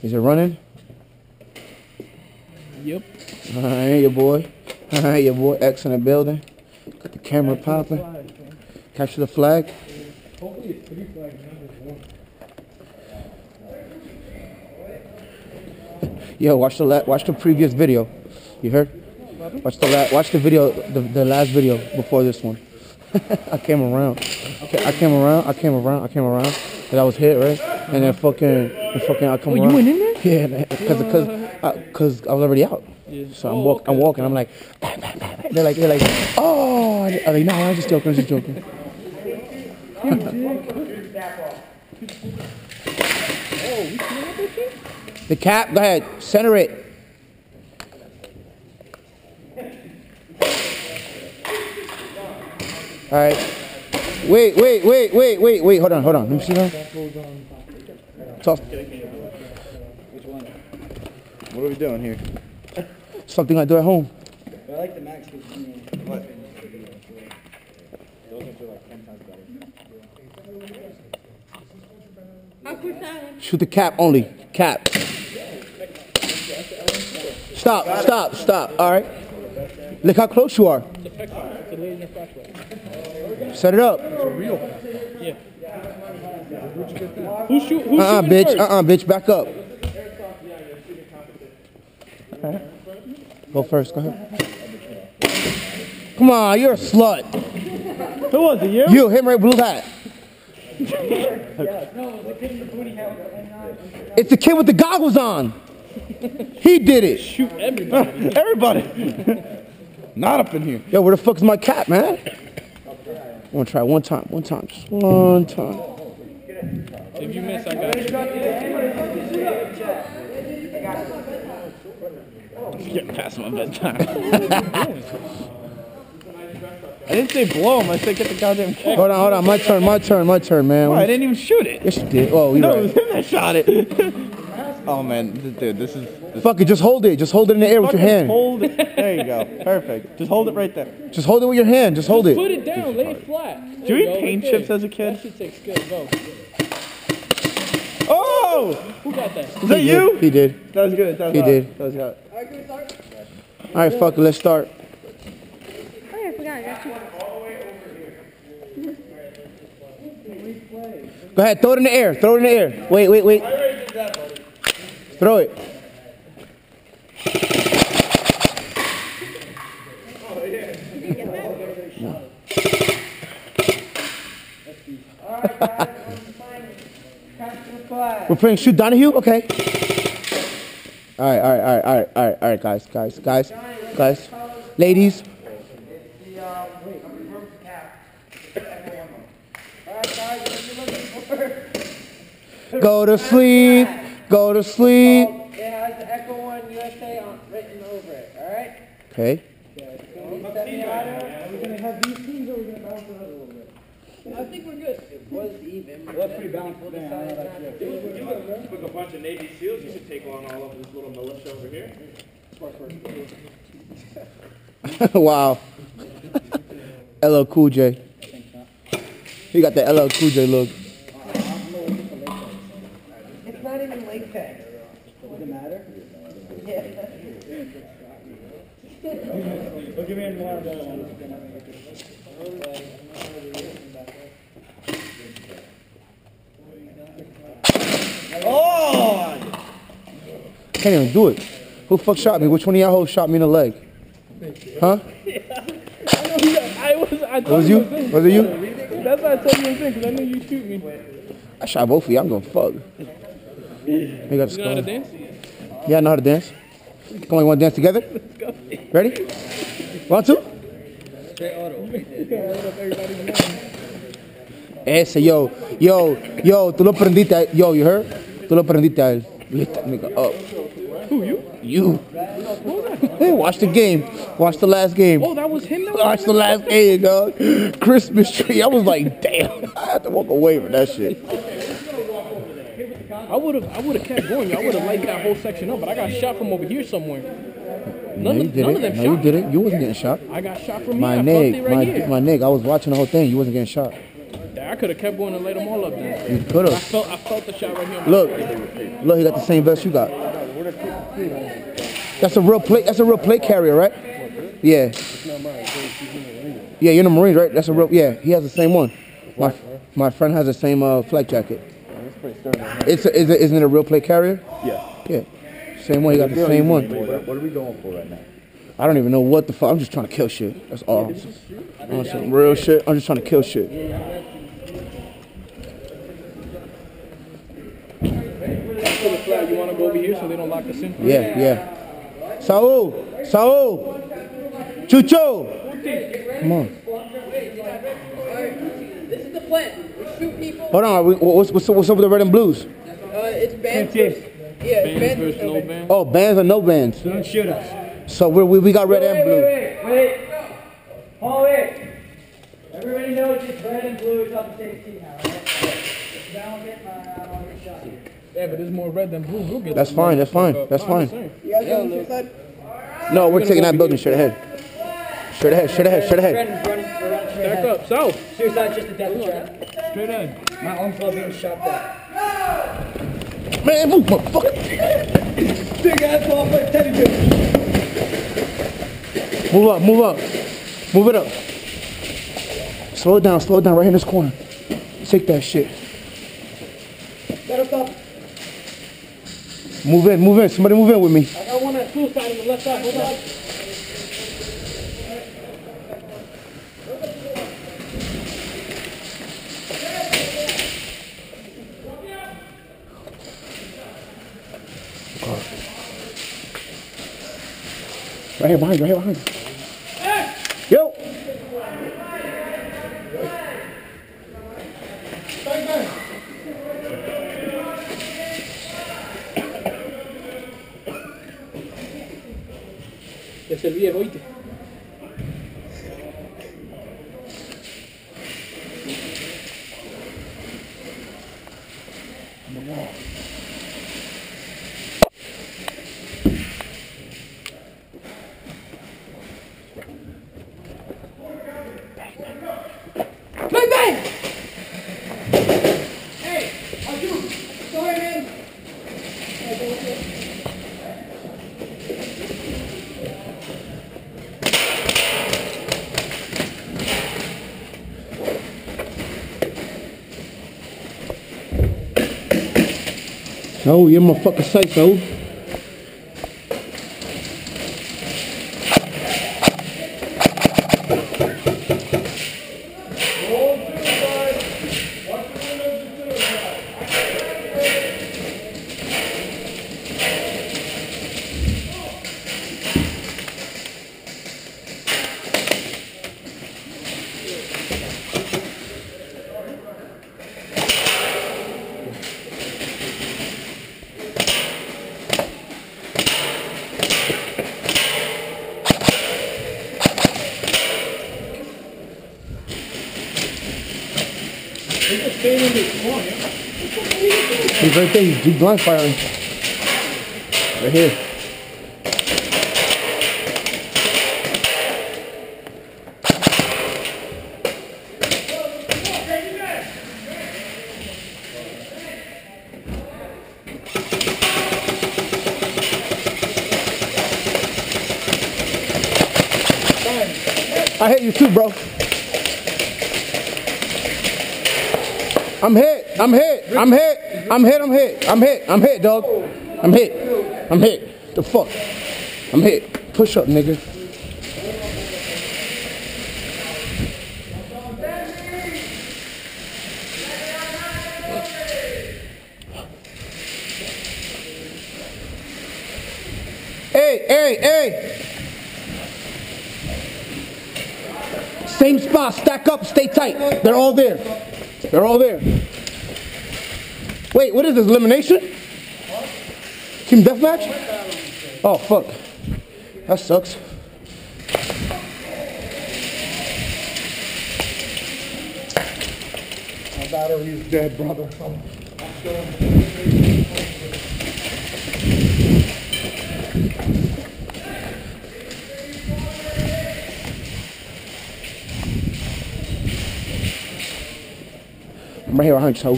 Is it running? Yep. All right, your boy. All right, your boy. X in the building. Got the camera popping. Capture the flag. Hopefully it's 3 flags, not just 1. Yo, watch the previous video. You heard? Watch the video, the last video before this one. I came around. And I was hit, right? And then fucking I come around. You went in there? Yeah, because I was already out. Yeah. So I'm walking. I'm like, bang, bang, bang. They're like, oh. I'm like, no, I'm just joking. The cap, go ahead, center it. All right. Wait. Hold on. Let me see that. Talk. Which one? What are we doing here? Something I do at home. I like the max because, what? Those are like 10 times better. Shoot the cap only. Cap. Stop. All right. Look how close you are. Set it up. Yeah. Who's shooting bitch. first? Bitch. Back up. Go first. Go ahead. Come on, you're a slut. Who was it, you? You, him right, blue hat. It's the kid with the goggles on. He did it. Shoot everybody. Everybody. Not up in here. Yo, where the fuck is my cap, man? I'm gonna try one time. Just one time. If you miss, I got you. Getting past my bedtime. I didn't say blow him. I said get the goddamn cap. Hold on. My turn, man. Oh, I didn't even shoot it. Yes, you did. Oh, you're No, right. it was him that shot it. Oh, man. Dude, this is... Fuck it, just hold it. Just hold it in the air with your hand. Hold it. There you go. Perfect. Just hold it right there. Just hold it with your hand. Just hold it. Put it down, lay it flat. Did you eat paint chips as a kid? That shit tastes good, go. Oh! Who got that? Is that you? He did. That was good. He did. That was good. All right, fuck it. Let's start. Oh yeah, I forgot. I got you. Go ahead. Throw it in the air. Wait. Throw it. We're playing shoot Donahue? Okay. All right, guys. Ladies. Go to sleep. It has the Echo One USA written over it, alright? Okay. Are we going to have these teams or are we going to balance it out a little bit? I think we're good. It was even. That's pretty balanced. With a bunch of Navy SEALs, you should take on all of this little militia over here. Wow. LL Cool J. He got the LL Cool J look. It's not even Lake Tech. Does it matter? Yeah. Well, give me one of those. Oh! Can't even do it. Who the fuck shot me? Which one of y'all hoes shot me in the leg? Huh? Was you? Was it you? That's why I told you because I knew you'd shoot me. I shot both of you. I'm gonna fuck. You got the You know how to dance? Yeah, I know how to dance. Come on, you wanna dance together? Let's go. Ready? 1, 2. Ese, yo, tú lo prendiste a él. Yo, you heard? Tú lo prendiste a él. Lift that nigga up. Who, you? You. Hey, watch the game. Watch the last game. Oh, that was him? Watch the last game, dog. Christmas tree. I was like, damn. I had to walk away from that shit. I would have kept going. I would have lighted that whole section up, but I got shot from over here somewhere. None of them shot. No, you didn't. You wasn't getting shot. I got shot from My here. nigga, I right here. my nigga. I was watching the whole thing. You wasn't getting shot. All I could have kept going and laid them all up there. You could I have. felt the shot right here. Look, he got the same vest you got. That's a real plate. That's a real plate carrier, right? Yeah. Yeah, you're in the Marines, right? That's a real. Yeah, he has the same one. My friend has the same flight jacket. Isn't it a real plate carrier? Yeah. Yeah. Same one. He got the same one. What are we going for right now? I don't even know what the fuck. I'm just trying to kill shit. That's all. On some real shit. I'm just trying to kill shit. For the flag, you want to go over here so they don't lock us in? Yeah, yeah. Saul, Chucho. Come on. This is the plan. We shoot people. Hold on. What's up with the red and blues? It's bands. Yeah, Bands versus no bands. Oh, bands or no bands? Don't shoot us. So we got red and blue. Wait. Hold it. Everybody knows it's red and blue is on the same team now, right? If I don't get shot. Yeah, but there's more red than blue. We'll get That's them. fine. That's fine. That's fine. You guys on the side? No, we're taking that building straight ahead. Straight ahead. Straight ahead. Straight ahead. Running straight Back ahead. up, south. Suicide, just a death trap. Straight ahead. My arm's all being shot back. Man, move, motherfucker. Big ass ball for teddy bear. Move up. Move up. Move it up. Slow it down. Slow it down. Right here in this corner. Take that shit. Better stop. Move in. Move in. Somebody move in with me. I got one at suicide on the left side. Hold on. Right here behind you. Right here behind you. Yo. Es el viejo, oíste. Bang, bang! Hey, I'll do. Go ahead, man. No, you're my fucking psycho. He's right there. He's blind firing. Right here. I hit you too, bro. I'm hit. I'm hit. I'm hit. I'm hit. I'm hit. I'm hit. I'm hit, dog. I'm hit. I'm hit. The fuck? I'm hit. Push up, nigga. Hey, hey, hey. Same spot. Stack up. Stay tight. They're all there. They're all there. Wait, what is this? Elimination? Team deathmatch? Oh, fuck. That sucks. My battery is dead, brother. right here behind you, so.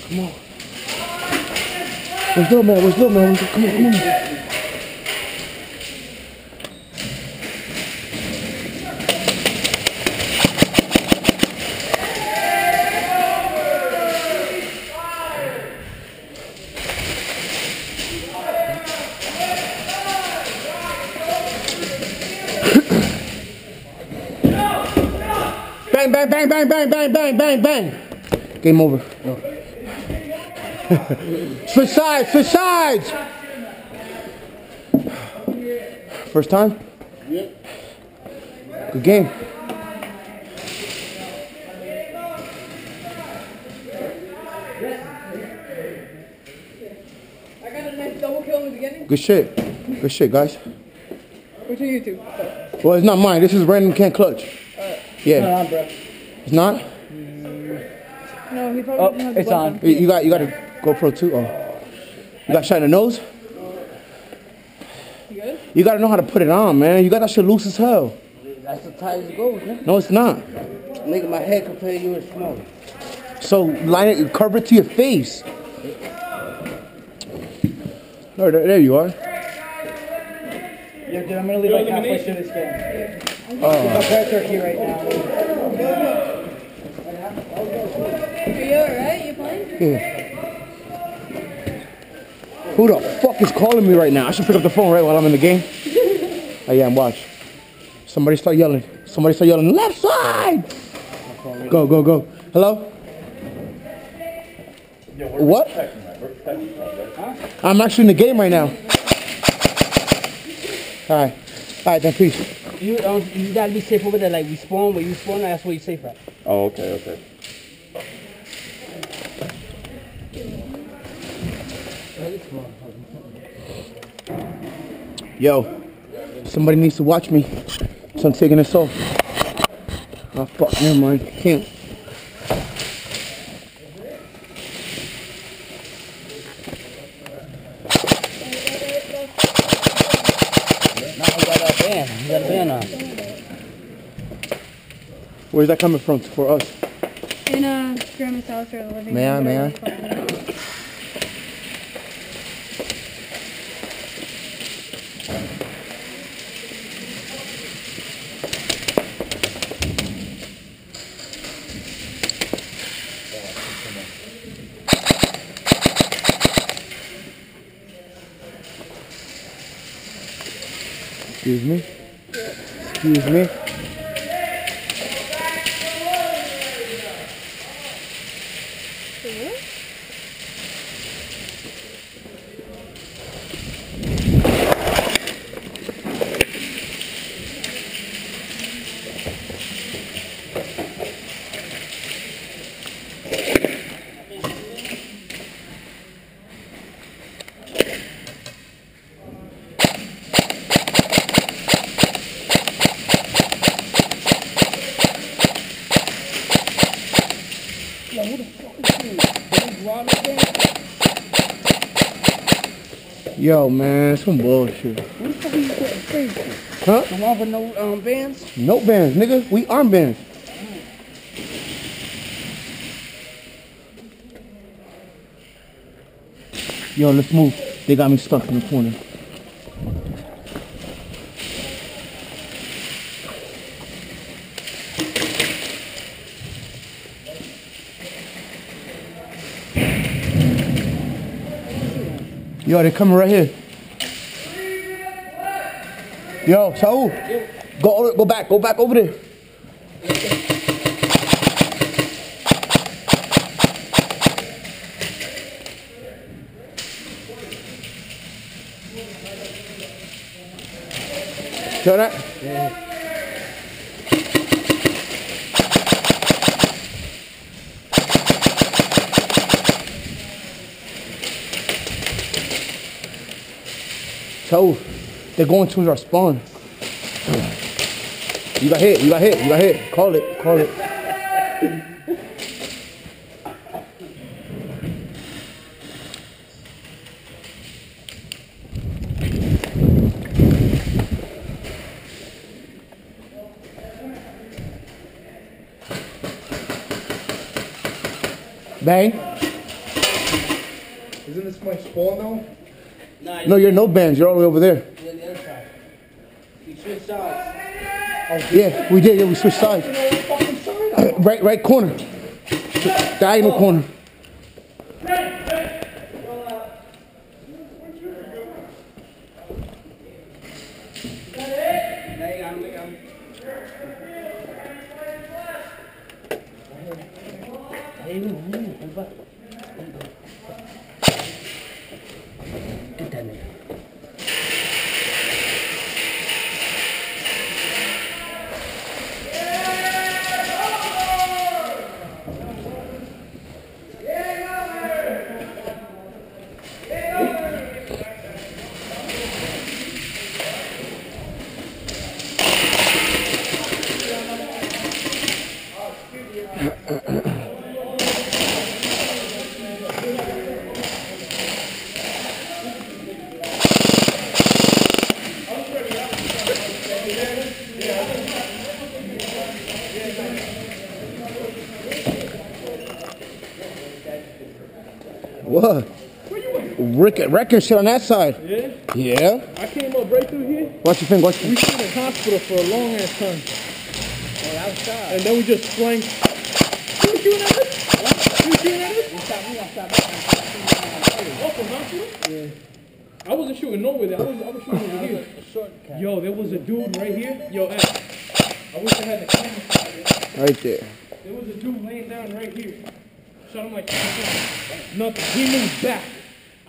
Come on. Where's little man? Where's little man? Come on, come on. Bang, bang, bang, bang, bang, bang, bang, bang, bang. Game over. No. Switch sides, switch sides. First time? Yep. Good game. I got a nice double kill in the beginning. Good shit. Good shit, guys. Which are you two? Well, it's not mine. This is random can't clutch. Yeah. Turn on, bro. It's not? No, he probably doesn't have the It's blood on. pump. You got a GoPro too? Oh. You got shot in the nose? You good? You gotta know how to put it on, man. You got that shit loose as hell. That's the tight as it goes, man. No, it's not. Look at my head compared to yours small. So line it, cover it to your face. Oh, there you are. Yeah, dude, I'm gonna leave like halfway through this game. I'm a turkey right now. Are you alright? You playing? Yeah. Who the fuck is calling me right now? I should pick up the phone right while I'm in the game. Oh yeah, I'm watching. Somebody start yelling. Somebody start yelling. Left side. Go, go, go. Hello? What? I'm actually in the game right now. Alright. Alright, then peace. You gotta be safe over there. Like we spawn, where you spawn, that's where you're safe at. Oh, okay, okay. Yo, somebody needs to watch me. So I'm taking this off. Oh fuck, never mind. Can't. Now you got a band. You got a band on. Where's that coming from for us? In grandma's house or the living room. May I? whatever it's called. Excuse me. Excuse me. Yo, man, some bullshit. Who the fuck are you getting crazy? Huh? The one with no bands? No bands, nigga. We arm bands. Yo, let's move. They got me stuck in the corner. Yo, they coming right here. Yo, Saul, go back over there. Show that? Yeah. So, they're going towards our spawn. You got hit. Call it. Bang. Isn't this my spawn now? Nah, No, you're no bands. You're all the way over there. you're on the other side. You switch sides. Yeah, we did. Yeah, we switched sides. Right corner. Diagonal corner. What? Record shit on that side. Yeah? Yeah. I came up right through here. Watch your finger. Watch your We finger. stayed in hospital for a long ass time. And then we just flanked. You were shooting at us? You were shooting at us? Oh, from hospital? Yeah. I wasn't shooting nowhere there. I was shooting over here. Yo, there was a dude right here. Yo, X. I wish I had the camera. Right there. There was a dude laying down right here. Shot him like nothing. He moved back.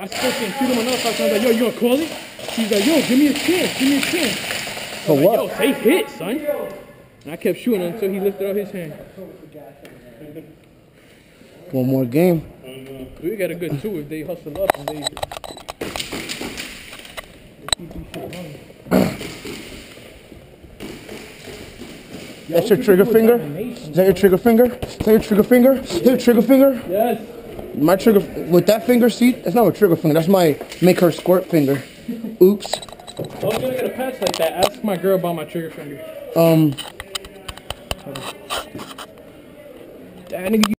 I spoke to him, shoot him another time. I was like, yo, you gonna call it? He's like, yo, give me a chance, give me a chance. For Like, what? yo, say hit, son. And I kept shooting until he lifted up his hand. One more game. We got a good two if they hustle up and they keep these shit running. That's your trigger finger? Is that your trigger finger? Is that your trigger finger? Is that your trigger finger? Yes. My trigger, with that finger, see? That's not a trigger finger. That's my make her squirt finger. Oops. I was gonna get a patch like that. Ask my girl about my trigger finger. That nigga